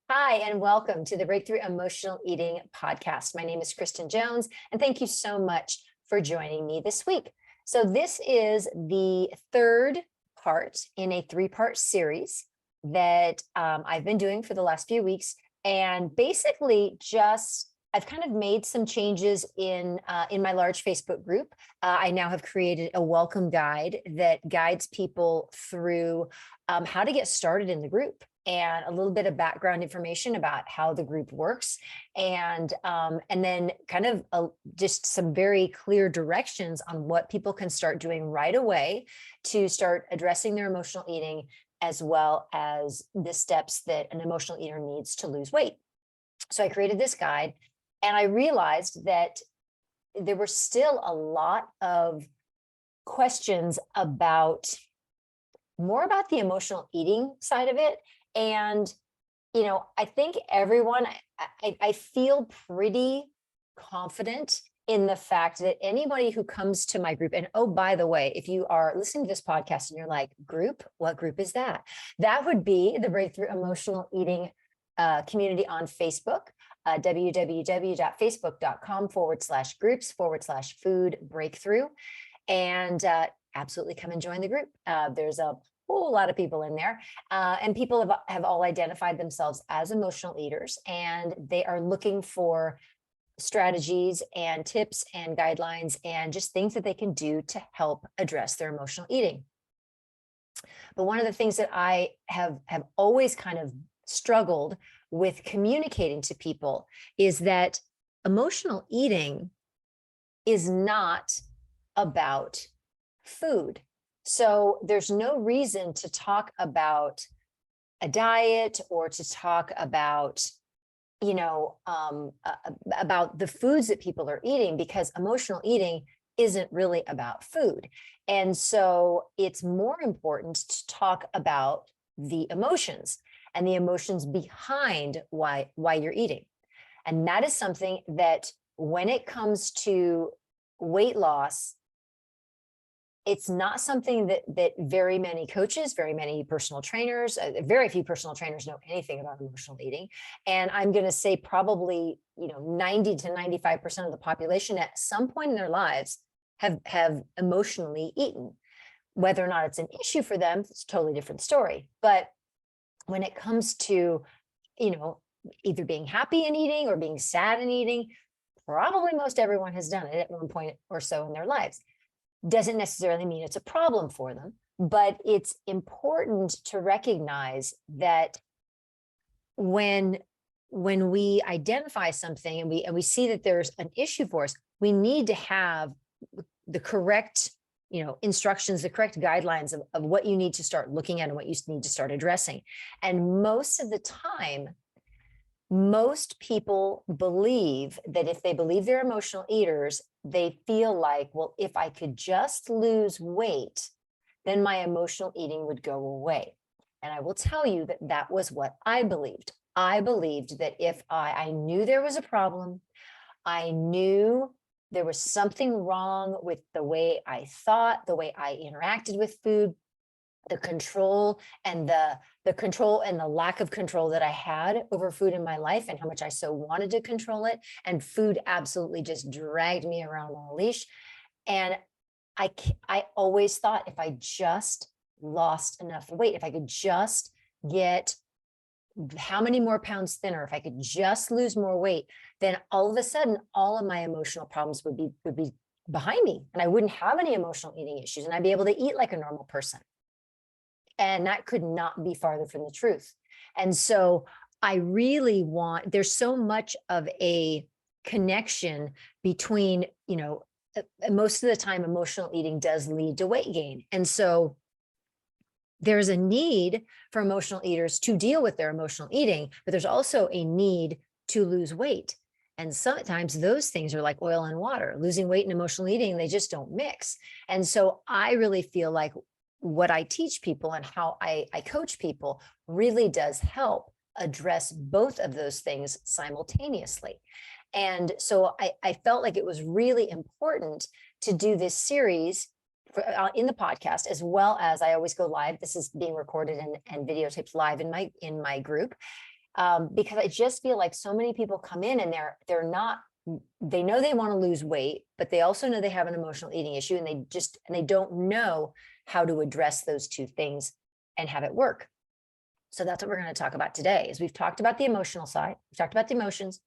Hi, and welcome to the Breakthrough Emotional Eating podcast. My name is Kristen Jones, and thank you so much for joining me this week. So, this is the third part in a three-part series that I've been doing for the last few weeks. And basically, I've kind of made some changes in my large Facebook group. I now have created a welcome guide that guides people through how to get started in the group and a little bit of background information about how the group works, and then kind of just some very clear directions on what people can start doing right away to start addressing their emotional eating, as well as the steps that an emotional eater needs to lose weight. So I created this guide, and I realized that there were still a lot of questions more about the emotional eating side of it. And, I think I feel pretty confident in the fact that anybody who comes to my group, and oh, by the way, if you are listening to this podcast and you're like, group, what group is that? That would be the Breakthrough Emotional Eating community on Facebook, www.facebook.com/groups/food breakthrough. And absolutely come and join the group. There's a whole lot of people in there, and people have all identified themselves as emotional eaters, and they are looking for strategies and tips and guidelines and just things that they can do to help address their emotional eating. But one of the things that I have always kind of struggled with communicating to people is that emotional eating is not about food. So there's no reason to talk about a diet or to talk about, about the foods that people are eating, because emotional eating isn't really about food. And so it's more important to talk about the emotions and the emotions behind why you're eating. And that is something that when it comes to weight loss, it's not something that very many coaches, very many personal trainers, very few personal trainers know anything about emotional eating. And I'm going to say probably, 90 to 95% of the population at some point in their lives have emotionally eaten. Whether or not it's an issue for them, it's a totally different story. But when it comes to, either being happy in eating or being sad in eating, probably most everyone has done it at one point or so in their lives. Doesn't necessarily mean it's a problem for them, but it's important to recognize that when we identify something and we see that there's an issue for us, we need to have the correct instructions, the correct guidelines of what you need to start looking at and what you need to start addressing. And most of the time, most people believe that if they believe they're emotional eaters, they feel like, well, if I could just lose weight, then my emotional eating would go away. And I will tell you that that was what I believed. I believed that if I knew there was a problem, I knew there was something wrong with the way I thought, the way I interacted with food, the control and the control and the lack of control that I had over food in my life, and how much I so wanted to control it. And food absolutely just dragged me around on a leash. And I always thought, if I just lost enough weight, if I could just get how many more pounds thinner, if I could just lose more weight, then all of a sudden, all of my emotional problems would be behind me, and I wouldn't have any emotional eating issues, and I'd be able to eat like a normal person. And that could not be farther from the truth. And so there's so much of a connection between, most of the time emotional eating does lead to weight gain. And so there's a need for emotional eaters to deal with their emotional eating, but there's also a need to lose weight. And sometimes those things are like oil and water. Losing weight and emotional eating, they just don't mix. And so I really feel like what I teach people and how I coach people really does help address both of those things simultaneously. And so I felt like it was really important to do this series in the podcast, as well as I always go live. This is being recorded and videotaped live in my group. Because I just feel like so many people come in and they know they want to lose weight, but they also know they have an emotional eating issue, and they don't know how to address those two things and have it work. So that's what we're going to talk about today. Is we've talked about the emotional side, we've talked about the emotions.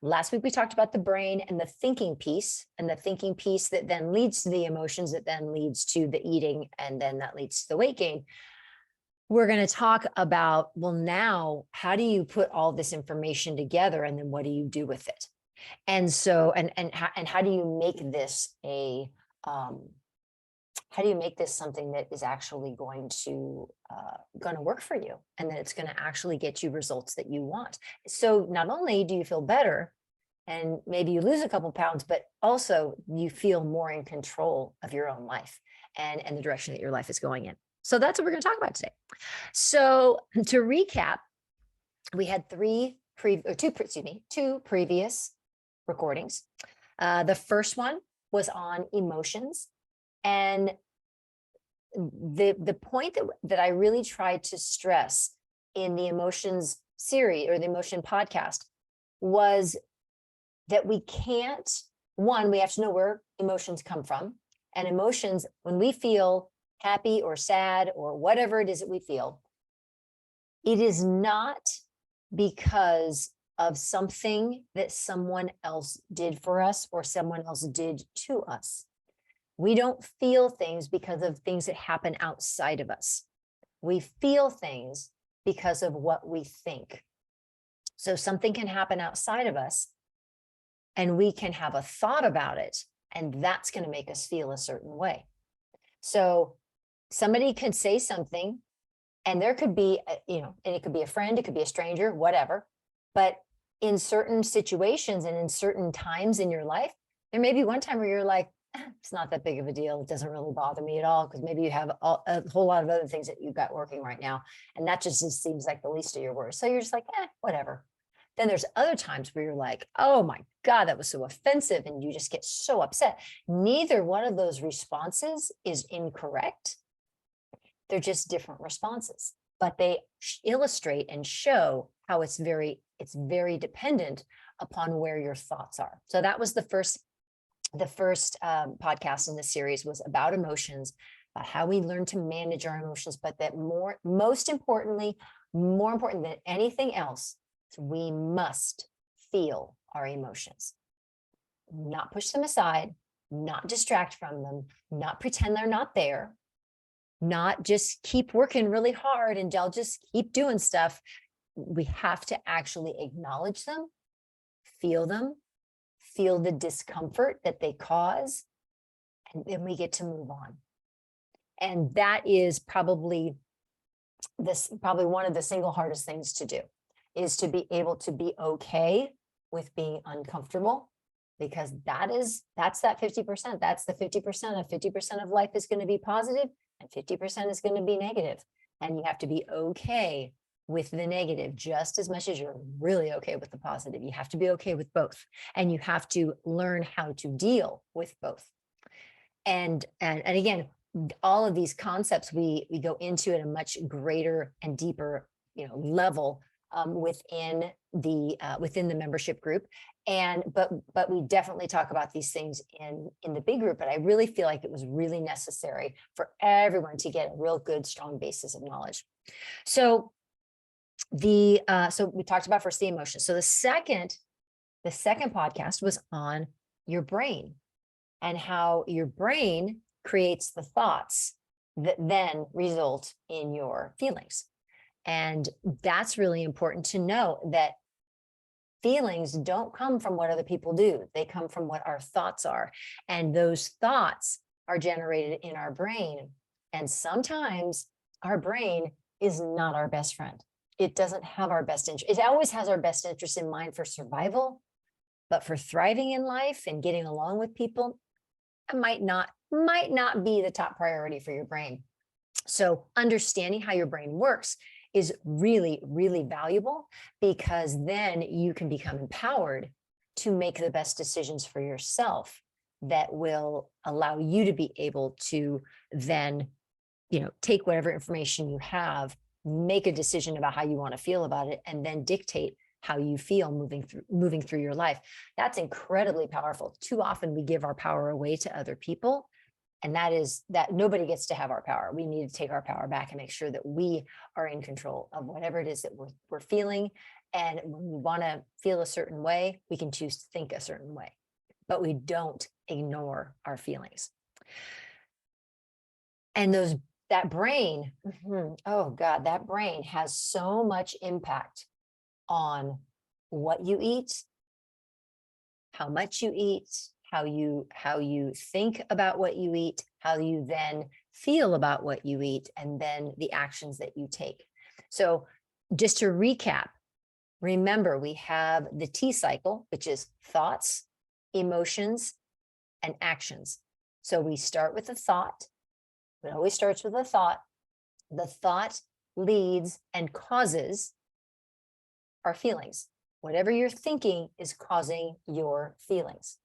Last week we talked about the brain and the thinking piece, and the thinking piece that then leads to the emotions, that then leads to the eating, and then that leads to the weight gain. We're going to talk about, well, now how do you put all this information together, and then what do you do with it? And so, and how do you make this how do you make this something that is actually going to work for you, and that it's going to actually get you results that you want? So not only do you feel better and maybe you lose a couple pounds, but also you feel more in control of your own life and the direction that your life is going in. So that's what we're going to talk about today. So to recap, we had two previous recordings. The first one was on emotions, and the point that I really tried to stress in the emotions series, or the emotion podcast, was that we have to know where emotions come from. And emotions, when we feel happy or sad or whatever it is that we feel, it is not because of something that someone else did for us or someone else did to us. We don't feel things because of things that happen outside of us. We feel things because of what we think. So something can happen outside of us, and we can have a thought about it, and that's going to make us feel a certain way. So somebody could say something, and there could be, and it could be a friend, it could be a stranger, whatever. But in certain situations and in certain times in your life, there may be one time where you're like, it's not that big of a deal. It doesn't really bother me at all, because maybe you have a whole lot of other things that you've got working right now, and that just seems like the least of your worries. So you're just like, whatever. Then there's other times where you're like, oh my God, that was so offensive, and you just get so upset. Neither one of those responses is incorrect. They're just different responses, but they illustrate and show how it's very dependent upon where your thoughts are. So that was the first podcast in this series, was about emotions, about how we learn to manage our emotions, but that more important than anything else, we must feel our emotions, not push them aside, not distract from them, not pretend they're not there, not just keep working really hard and I'll just keep doing stuff. We have to actually acknowledge them, feel the discomfort that they cause, and then we get to move on. And that is probably one of the single hardest things to do, is to be able to be okay with being uncomfortable, because that's that 50%. That's the 50%. Of 50% of life is going to be positive, and 50% is going to be negative. And you have to be okay with the negative just as much as you're really okay with the positive. You have to be okay with both, and you have to learn how to deal with both. And again, all of these concepts we go into at a much greater and deeper level within the membership group. But we definitely talk about these things in the big group. But I really feel like it was really necessary for everyone to get a real good, strong basis of knowledge. So we talked about first the emotions. So the second podcast was on your brain, and how your brain creates the thoughts that then result in your feelings. And that's really important to know, that feelings don't come from what other people do. They come from what our thoughts are. And those thoughts are generated in our brain. And sometimes our brain is not our best friend. It doesn't have our best interest. It always has our best interest in mind for survival, but for thriving in life and getting along with people, it might not be the top priority for your brain. So understanding how your brain works is really, really valuable, because then you can become empowered to make the best decisions for yourself that will allow you to be able to then, take whatever information you have make a decision about how you want to feel about it, and then dictate how you feel moving through your life. That's incredibly powerful. Too often we give our power away to other people, and that is that nobody gets to have our power. We need to take our power back and make sure that we are in control of whatever it is that we're feeling. And when we want to feel a certain way, we can choose to think a certain way, but we don't ignore our feelings. And that brain, oh God, that brain has so much impact on what you eat, how much you eat, how you think about what you eat, how you then feel about what you eat, and then the actions that you take. So just to recap, remember, we have the T cycle, which is thoughts, emotions, and actions. So we start with a thought. It always starts with a thought. The thought leads and causes our feelings. Whatever you're thinking is causing your feelings.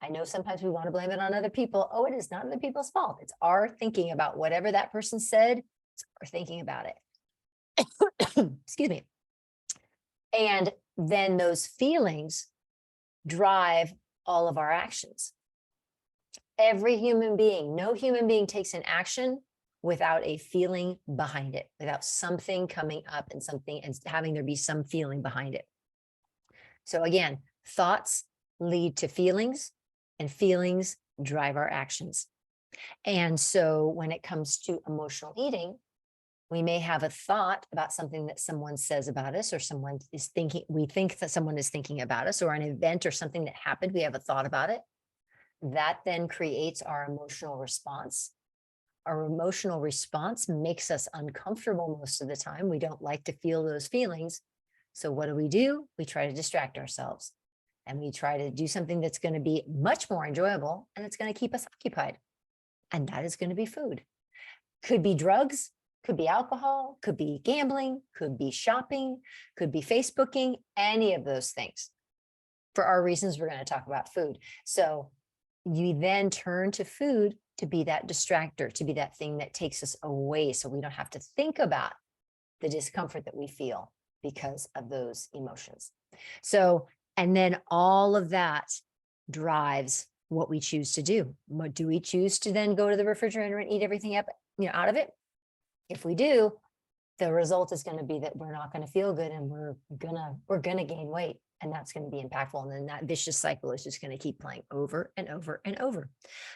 I know sometimes we want to blame it on other people. Oh, it is not other people's fault. It's our thinking about whatever that person said. It's our thinking about it. Excuse me. And then those feelings drive all of our actions. Every human being, no human being takes an action without a feeling behind it, without something coming up and having there be some feeling behind it. So again, thoughts lead to feelings, and feelings drive our actions. And so when it comes to emotional eating, we may have a thought about something that someone says about us, or we think that someone is thinking about us, or an event or something that happened, we have a thought about it. That then creates our emotional response. Our emotional response makes us uncomfortable most of the time. We don't like to feel those feelings. So what do? We try to distract ourselves, and we try to do something that's going to be much more enjoyable, and it's going to keep us occupied. And that is going to be food. Could be drugs, could be alcohol, could be gambling, could be shopping, could be Facebooking, any of those things. For our reasons, we're going to talk about food. So you then turn to food to be that distractor, to be that thing that takes us away, so we don't have to think about the discomfort that we feel because of those emotions. So, and then all of that drives what we choose to do. What do we choose to then go to the refrigerator and eat everything up, out of it? If we do, the result is going to be that we're not going to feel good, and we're gonna gain weight, and that's going to be impactful. And then that vicious cycle is just going to keep playing over and over and over.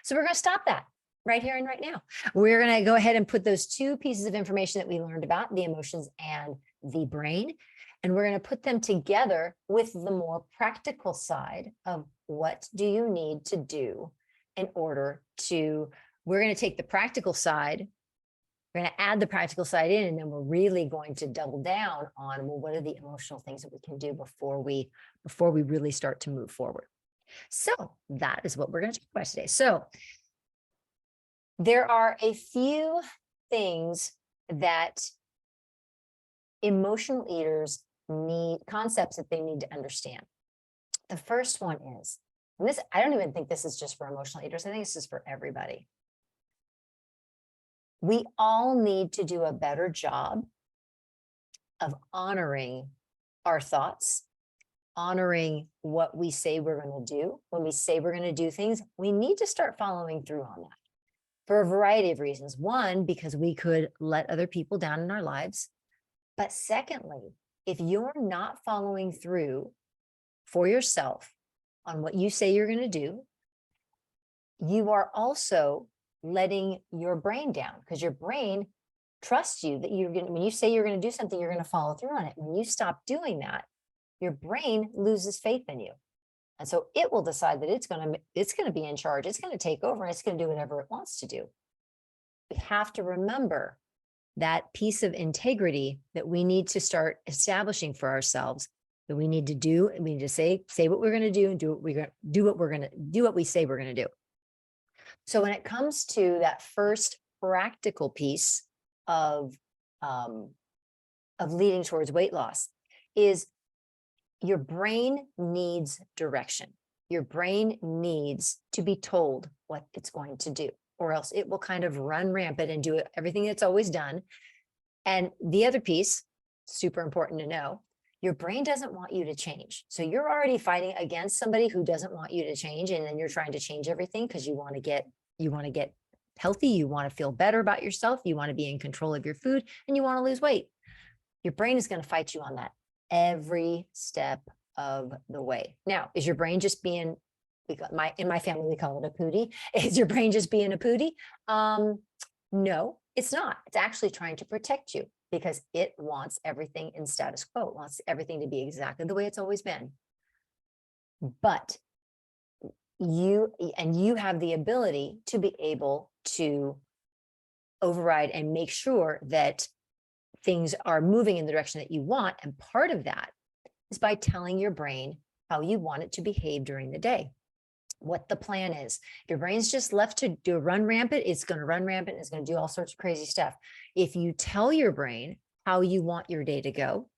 So we're going to stop that right here and right now. We're going to go ahead and put those two pieces of information that we learned about, the emotions and the brain, and we're going to put them together with the more practical side of what do you need to do in order to, we're going to take the practical side, we're going to add the practical side in, and then we're really going to double down on, well, what are the emotional things that we can do before we really start to move forward. So that is what we're going to talk about today. So there are a few things that emotional eaters need, concepts that they need to understand. The first one is, and this, I don't even think this is just for emotional eaters. I think this is for everybody. We all need to do a better job of honoring our thoughts, honoring what we say we're going to do. When we say we're going to do things, we need to start following through on that for a variety of reasons. One, because we could let other people down in our lives. But secondly, if you're not following through for yourself on what you say you're going to do, you are also letting your brain down, because your brain trusts you that you're going to, when you say you're going to do something, you're going to follow through on it. When you stop doing that, your brain loses faith in you. And so it will decide that it's going to be in charge. It's going to take over, and it's going to do whatever it wants to do. We have to remember that piece of integrity that we need to start establishing for ourselves, that we need to do. We need to say what we're going to do, and do what we say we're going to do. So when it comes to that first practical piece of leading towards weight loss, is your brain needs direction. Your brain needs to be told what it's going to do, or else it will kind of run rampant and do everything it's always done. And the other piece, super important to know, your brain doesn't want you to change. So you're already fighting against somebody who doesn't want you to change. And then you're trying to change everything because you want to get healthy. You want to feel better about yourself. You want to be in control of your food and you want to lose weight. Your brain is going to fight you on that every step of the way. Now, is your brain just being, in my family, we call it a pootie. Is your brain just being a pootie? No, it's not. It's actually trying to protect you because it wants everything in status quo. It wants everything to be exactly the way it's always been. But you have the ability to be able to override and make sure that things are moving in the direction that you want. And part of that is by telling your brain how you want it to behave during the day, what the plan is. Your brain's just left to run rampant. It's going to run rampant. It's going to do all sorts of crazy stuff. If you tell your brain how you want your day to go,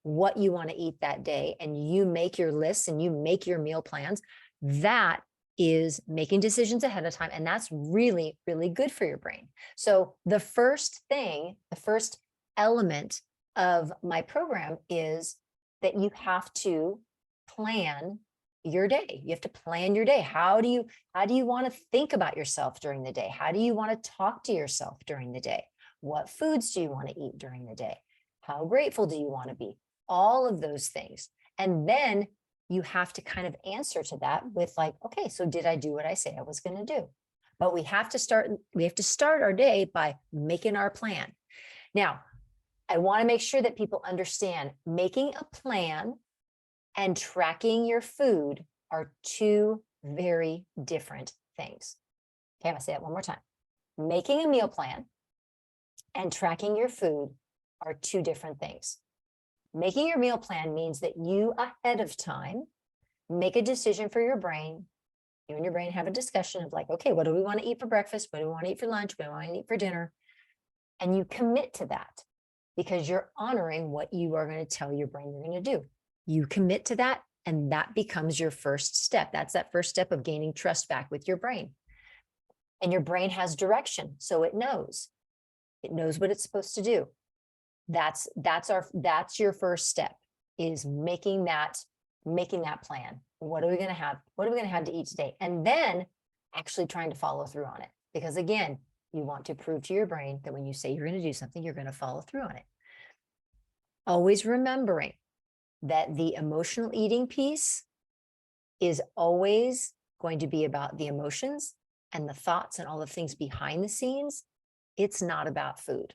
what you want to eat that day, and you make your lists and you make your meal plans, that is making decisions ahead of time. And that's really, really good for your brain. So the first element of my program is that you have to plan your day. You have to plan your day. How do you want to think about yourself during the day? How do you want to talk to yourself during the day? What foods do you want to eat during the day? How grateful do you want to be? All of those things. And then you have to kind of answer to that with like, okay, so did I do what I say I was going to do? But we have to start our day by making our plan. Now, I want to make sure that people understand making a plan and tracking your food are two very different things. Okay, I'm gonna say that one more time. Making a meal plan and tracking your food are two different things. Making your meal plan means that you ahead of time make a decision for your brain. You and your brain have a discussion of like, okay, what do we want to eat for breakfast? What do we want to eat for lunch? What do we want to eat for dinner? And you commit to that because you're honoring what you are going to tell your brain you're going to do. You commit to that, and that becomes your first step. That's that first step of gaining trust back with your brain. And your brain has direction, so it knows what it's supposed to do. That's your first step, is making that plan. What are we going to have? What are we going to have to eat today? And then actually trying to follow through on it. Because again, you want to prove to your brain that when you say you're going to do something, you're going to follow through on it. Always remembering that the emotional eating piece is always going to be about the emotions and the thoughts and all the things behind the scenes. It's not about food.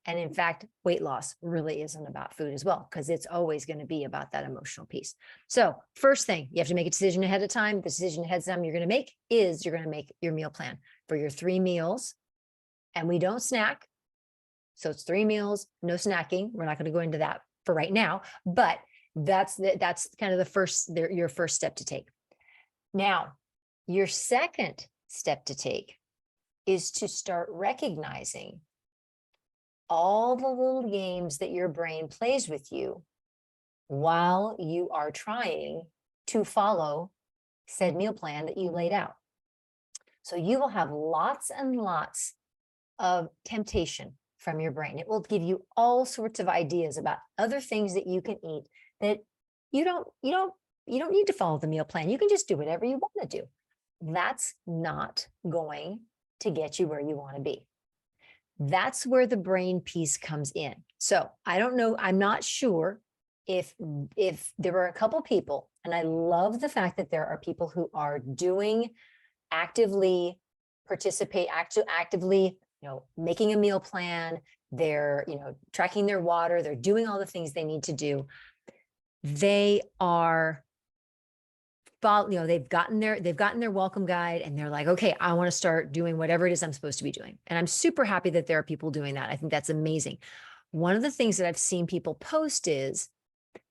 And in fact, weight loss really isn't about food as well, because it's always going to be about that emotional piece. So first thing, you have to make a decision ahead of time. The decision ahead of time you're going to make is you're going to make your meal plan for your 3 meals. And we don't snack. So it's 3 meals, no snacking. We're not going to go into that for right now, but that's kind of your first step to take. Now, your second step to take is to start recognizing all the little games that your brain plays with you while you are trying to follow said meal plan that you laid out. So you will have lots and lots of temptation from your brain. It will give you all sorts of ideas about other things that you can eat that you don't need to follow the meal plan. You can just do whatever you want to do. That's not going to get you where you want to be. That's where the brain piece comes in. So I don't know, I'm not sure if there were a couple people, and I love the fact that there are people who are actively making a meal plan. They're, tracking their water. They're doing all the things they need to do. They are, they've gotten their welcome guide, and they're like, okay, I want to start doing whatever it is I'm supposed to be doing. And I'm super happy that there are people doing that. I think that's amazing. One of the things that I've seen people post is,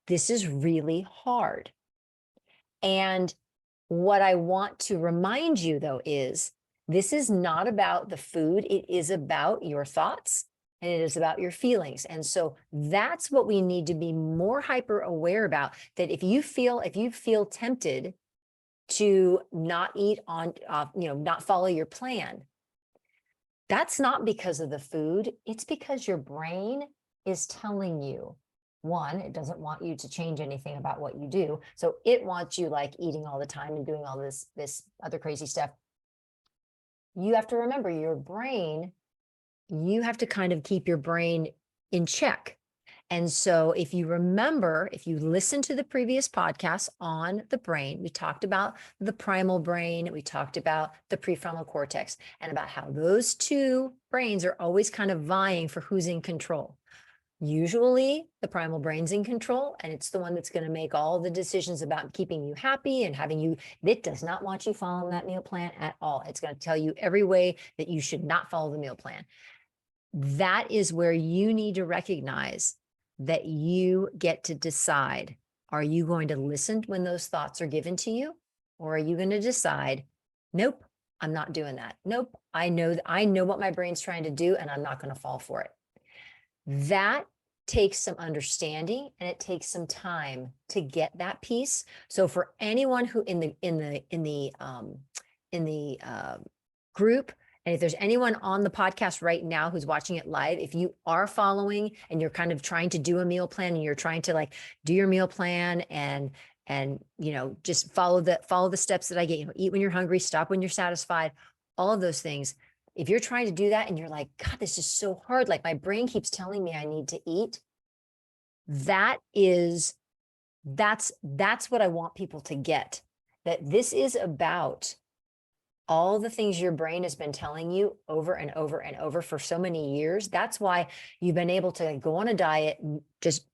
this is really hard. And what I want to remind you though is, this is not about the food. It is about your thoughts, and it is about your feelings. And so that's what we need to be more hyper aware about, that if you feel tempted to not eat not follow your plan, That's not because of the food. It's because your brain is telling you, one, it doesn't want you to change anything about what you do. So it wants you like eating all the time and doing all this other crazy stuff. You have to remember your brain, you have to kind of keep your brain in check. And so if you remember, if you listen to the previous podcast on the brain, we talked about the primal brain, we talked about the prefrontal cortex, and about how those two brains are always kind of vying for who's in control. Usually the primal brain's in control, and it's the one that's going to make all the decisions about keeping you happy and having you. It does not want you following that meal plan at all. It's going to tell you every way that you should not follow the meal plan. That is where you need to recognize that you get to decide. Are you going to listen when those thoughts are given to you? Or are you going to decide, nope, I'm not doing that. Nope, I know what my brain's trying to do, and I'm not going to fall for it. That takes some understanding, and it takes some time to get that piece. So for anyone who in the group, and if there's anyone on the podcast right now who's watching it live, if you are following and you're kind of trying to do a meal plan, and you're trying to like do your meal plan and just follow the steps that I get, eat when you're hungry, stop when you're satisfied, all of those things. If you're trying to do that and you're like, God, this is so hard, like my brain keeps telling me I need to eat, that's what I want people to get, that this is about all the things your brain has been telling you over and over and over for so many years. That's why you've been able to go on a diet, just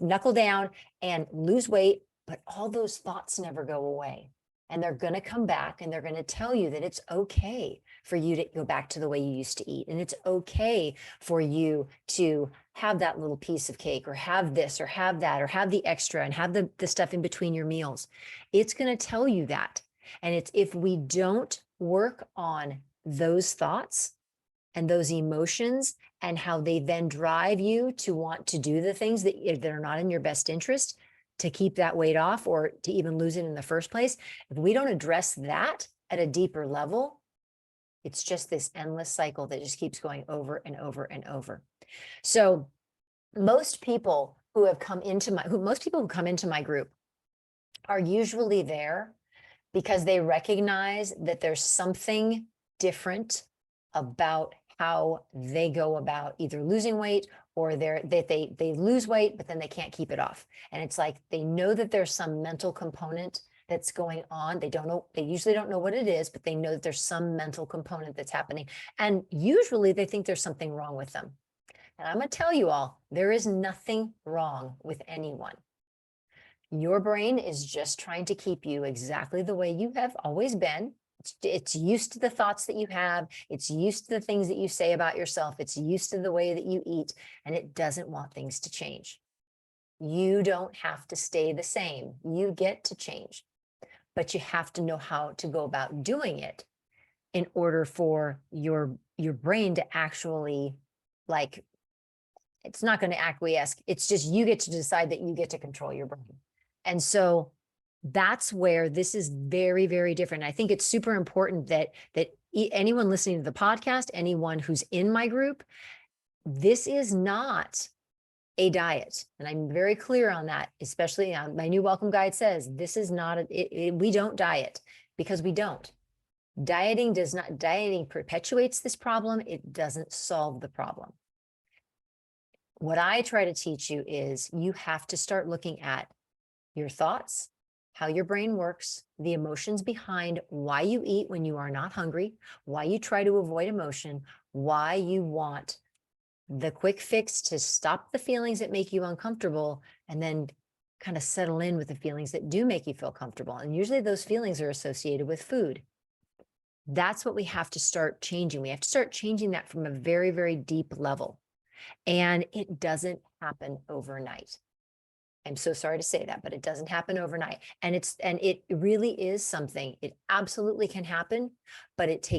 knuckle down and lose weight, but all those thoughts never go away. And they're going to come back, and they're going to tell you that it's okay for you to go back to the way you used to eat. And it's okay for you to have that little piece of cake, or have this, or have that, or have the extra, and have the stuff in between your meals. It's going to tell you that. And it's, if we don't work on those thoughts and those emotions and how they then drive you to want to do the things that are not in your best interest, to keep that weight off or to even lose it in the first place, if we don't address that at a deeper level, it's just this endless cycle that just keeps going over and over and over. So most people who come into my group are usually there because they recognize that there's something different about how they go about either losing weight, or they lose weight, but then they can't keep it off. And it's like, they know that there's some mental component that's going on. They usually don't know what it is, but they know that there's some mental component that's happening. And usually they think there's something wrong with them. And I'm going to tell you all, there is nothing wrong with anyone. Your brain is just trying to keep you exactly the way you have always been. It's used to the thoughts that you have. It's used to the things that you say about yourself. It's used to the way that you eat, and it doesn't want things to change. You don't have to stay the same. You get to change, but you have to know how to go about doing it in order for your brain to actually, like, it's not going to acquiesce. It's just, you get to decide that you get to control your brain. And so that's where this is very, very different. I think it's super important that anyone listening to the podcast, anyone who's in my group, this is not a diet. And I'm very clear on that, especially on my new welcome guide says, this is not, we don't diet, because we don't. Dieting perpetuates this problem. It doesn't solve the problem. What I try to teach you is you have to start looking at your thoughts, how your brain works, the emotions behind why you eat when you are not hungry, why you try to avoid emotion, why you want the quick fix to stop the feelings that make you uncomfortable, and then kind of settle in with the feelings that do make you feel comfortable. And usually those feelings are associated with food. That's what we have to start changing. We have to start changing that from a very, very deep level. And it doesn't happen overnight. I'm so sorry to say that, but it doesn't happen overnight. And it really is something, it absolutely can happen, but it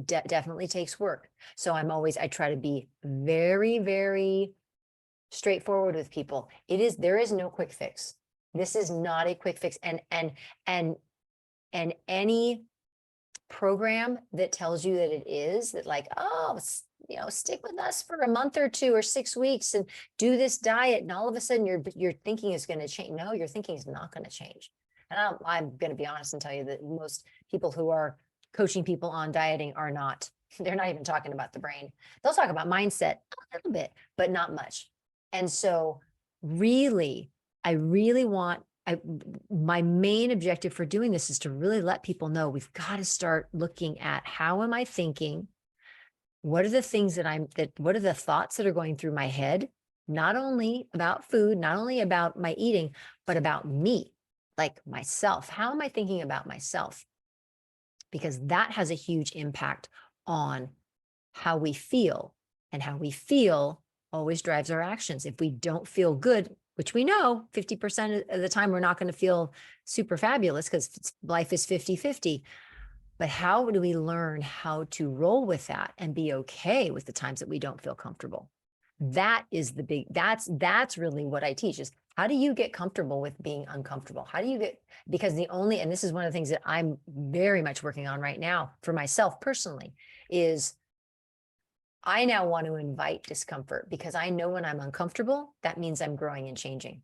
definitely takes work. So I try to be very, very straightforward with people. There is no quick fix. This is not a quick fix. And any program that tells you that it is, that like, oh, stick with us for a month or 2 or 6 weeks and do this diet, and all of a sudden your thinking is going to change. No, your thinking is not going to change. And I'm going to be honest and tell you that most people who are coaching people on dieting are not. They're not even talking about the brain. They'll talk about mindset a little bit, but not much. And so really, I really want, my main objective for doing this is to really let people know we've got to start looking at, how am I thinking? What are the things what are the thoughts that are going through my head? Not only about food, not only about my eating, but about me, like myself. How am I thinking about myself? Because that has a huge impact on how we feel, and how we feel always drives our actions. If we don't feel good, which we know 50% of the time, we're not going to feel super fabulous because life is 50-50. But how do we learn how to roll with that and be okay with the times that we don't feel comfortable? That is the big, that's really what I teach, is how do you get comfortable with being uncomfortable? How do you get, because and this is one of the things that I'm very much working on right now for myself personally, is I now want to invite discomfort, because I know when I'm uncomfortable, that means I'm growing and changing.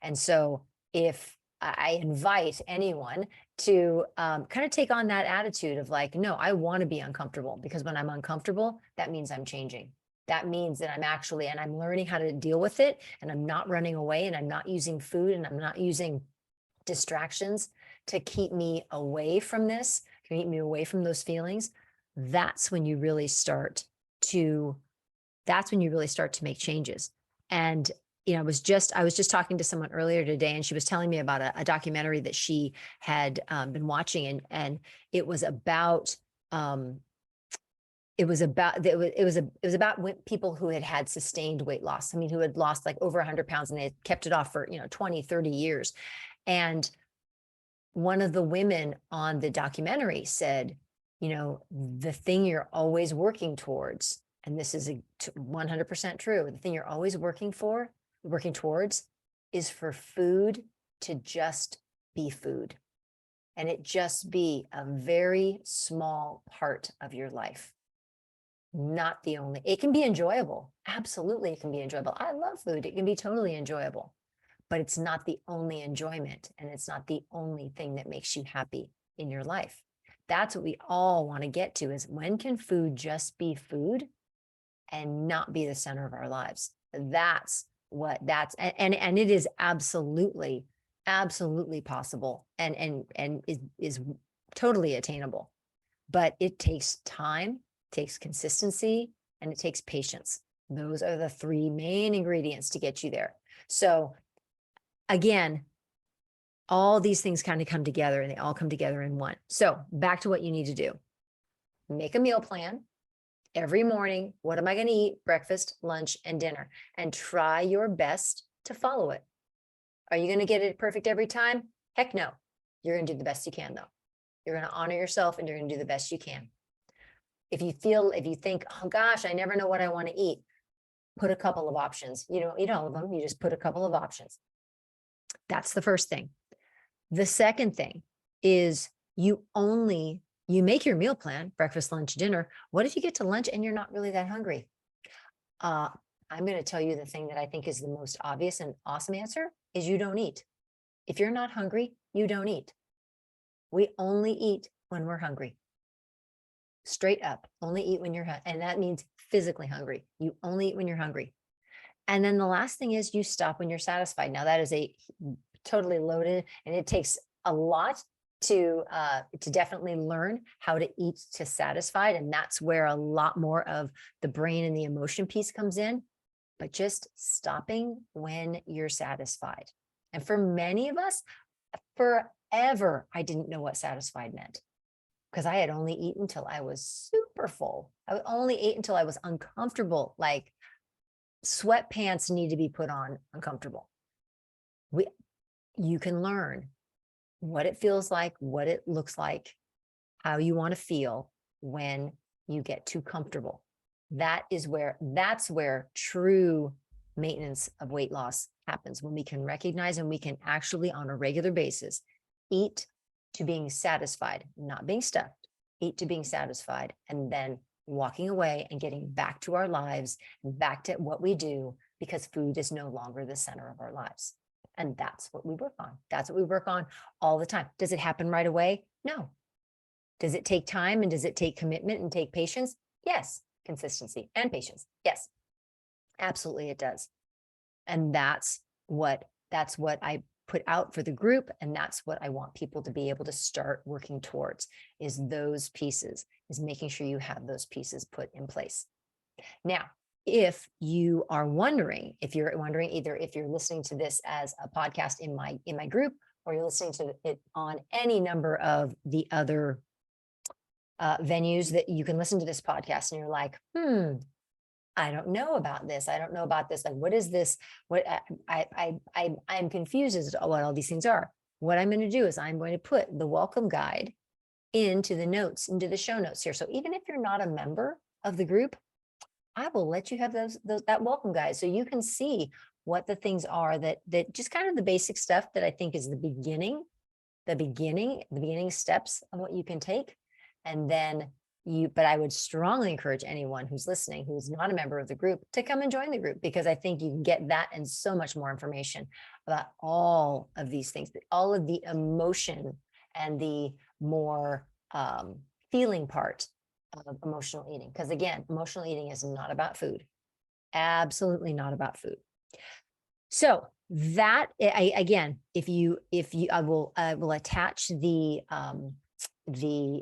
And so if I invite anyone to kind of take on that attitude of like, no, I want to be uncomfortable, because when I'm uncomfortable, that means I'm changing. That means that I'm learning how to deal with it, and I'm not running away, and I'm not using food, and I'm not using distractions to keep me away from this, to keep me away from those feelings. That's when you really start to make changes. And I was just talking to someone earlier today, and she was telling me about a documentary that she had been watching, and it was about people who had sustained weight loss. I mean, who had lost like over 100 pounds, and they had kept it off for 20, 30 years. And one of the women on the documentary said, the thing you're always working towards, and this is 100% true, the thing you're always working towards is for food to just be food, and it just be a very small part of your life. Not the only. It can be enjoyable. Absolutely, it can be enjoyable. I love food. It can be totally enjoyable, but it's not the only enjoyment, and it's not the only thing that makes you happy in your life. That's what we all want to get to, is when can food just be food and not be the center of our lives? And it is absolutely possible, and is totally attainable. But it takes time, takes consistency, and it takes patience. Those are the 3 main ingredients to get you there. So again, all these things kind of come together, and they all come together in one. So back to what you need to do. Make a meal plan every morning. What am I going to eat? Breakfast, lunch, and dinner. And try your best to follow it. Are you going to get it perfect every time? Heck no. You're going to do the best you can, though. You're going to honor yourself, and you're going to do the best you can. If you think, oh gosh, I never know what I want to eat, put a couple of options. You don't eat all of them. You just put a couple of options. That's the first thing. The second thing is you make your meal plan, breakfast, lunch, dinner. What if you get to lunch and you're not really that hungry? I'm going to tell you the thing that I think is the most obvious and awesome answer is you don't eat. If you're not hungry, you don't eat. We only eat when we're hungry. Straight up, only eat when you're hungry. And that means physically hungry. You only eat when you're hungry. And then the last thing is you stop when you're satisfied. Now that is a totally loaded, and it takes a lot to definitely learn how to eat to satisfied. And that's where a lot more of the brain and the emotion piece comes in. But just stopping when you're satisfied. And for many of us, forever, I didn't know what satisfied meant, because I had only eaten until I was super full. I only ate until I was uncomfortable, like sweatpants need to be put on uncomfortable. You can learn what it feels like, what it looks like, how you want to feel when you get too comfortable. That's where true maintenance of weight loss happens, when we can recognize and we can actually on a regular basis eat to being satisfied, not being stuffed, ate to being satisfied, and then walking away and getting back to our lives, back to what we do, because food is no longer the center of our lives. And that's what we work on. That's what we work on all the time. Does it happen right away? No. Does it take time, and does it take commitment and take patience? Yes. Consistency and patience. Yes, absolutely it does. And that's what I put out for the group. And that's what I want people to be able to start working towards, is those pieces, is making sure you have those pieces put in place. Now, if you are wondering, either if you're listening to this as a podcast in my group, or you're listening to it on any number of the other venues that you can listen to this podcast, and you're like, I don't know about this. I don't know about this. Like, what is this? What I'm confused as to what all these things are. What I'm going to do is I'm going to put the welcome guide into the notes, into the show notes here. So even if you're not a member of the group, I will let you have that welcome guide, so you can see what the things are that just kind of the basic stuff that I think is the beginning steps of what you can take. And then but I would strongly encourage anyone who's listening, who's not a member of the group, to come and join the group, because I think you can get that and so much more information about all of these things, all of the emotion and the more feeling part of emotional eating. Because again, emotional eating is not about food. Absolutely not about food. So that, again, I will attach the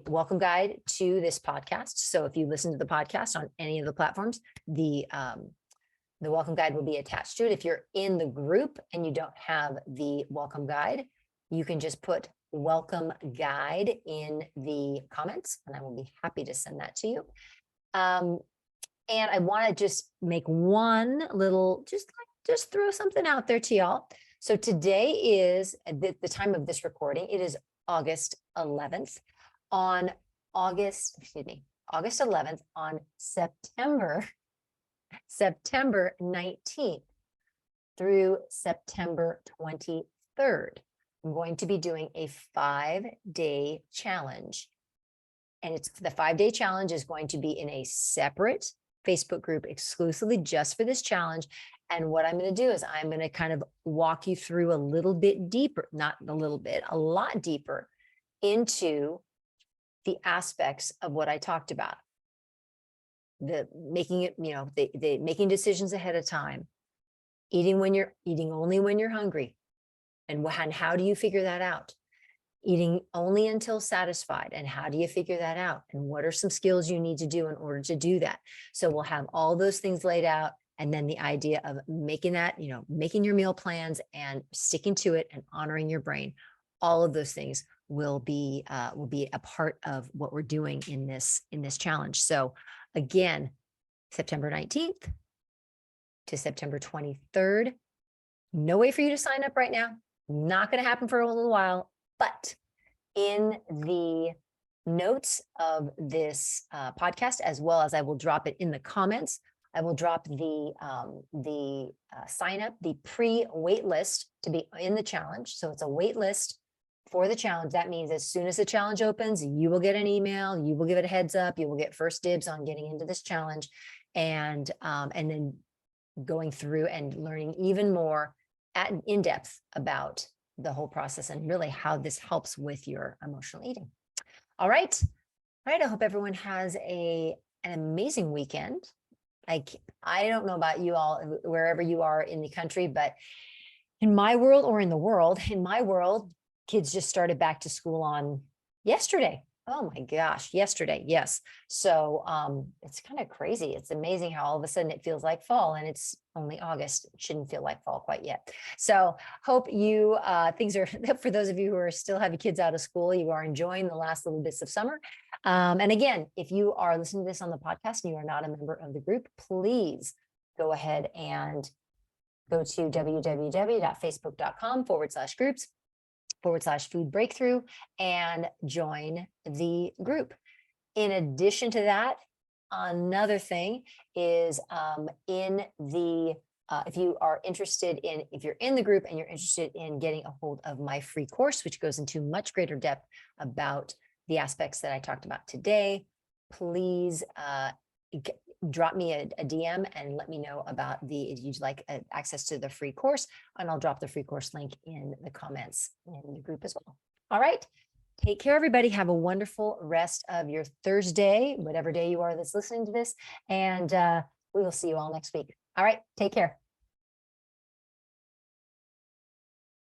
welcome guide to this podcast. So if you listen to the podcast on any of the platforms, the welcome guide will be attached to it. If you're in the group and you don't have the welcome guide, you can just put welcome guide in the comments, and I will be happy to send that to you. And I want to just make one little, just throw something out there to y'all. So today is the time of this recording. It is August 11th. On August 11th, on September 19th through September 23rd, I'm going to be doing a 5-day challenge. And the 5-day challenge is going to be in a separate Facebook group exclusively just for this challenge. And what I'm going to do is I'm going to kind of walk you through a little bit deeper, not a little bit, a lot deeper into the aspects of what I talked about. Making decisions ahead of time, eating only when you're hungry. And how do you figure that out? Eating only until satisfied. And how do you figure that out? And what are some skills you need to do in order to do that? So we'll have all those things laid out. And then the idea of making your meal plans and sticking to it and honoring your brain. All of those things will be a part of what we're doing in this challenge. So again, September 19th to September 23rd. No way for you to sign up right now. Not going to happen for a little while, but in the notes of this podcast, as well as I will drop it in the comments, I will drop the sign up, the pre-wait list to be in the challenge. So it's a wait list for the challenge. That means as soon as the challenge opens, you will get an email, you will give it a heads up, you will get first dibs on getting into this challenge, and then going through and learning even more in depth about the whole process and really how this helps with your emotional eating. All right. I hope everyone has an amazing weekend. I don't know about you all, wherever you are in the country, but in my world, kids just started back to school on yesterday. Oh my gosh, yesterday. Yes. So it's kind of crazy. It's amazing how all of a sudden it feels like fall, and it's only August. It shouldn't feel like fall quite yet. So hope you things are, for those of you who are still having kids out of school, you are enjoying the last little bits of summer. And again, if you are listening to this on the podcast and you are not a member of the group, please go ahead and go to www.facebook.com/groups/food breakthrough and join the group. In addition to that, another thing is if you're in the group and you're interested in getting a hold of my free course, which goes into much greater depth about the aspects that I talked about today, please drop me a DM and let me know about if you'd like access to the free course, and I'll drop the free course link in the comments in the group as well. All right. Take care, everybody. Have a wonderful rest of your Thursday, whatever day you are that's listening to this. And we will see you all next week. All right. Take care.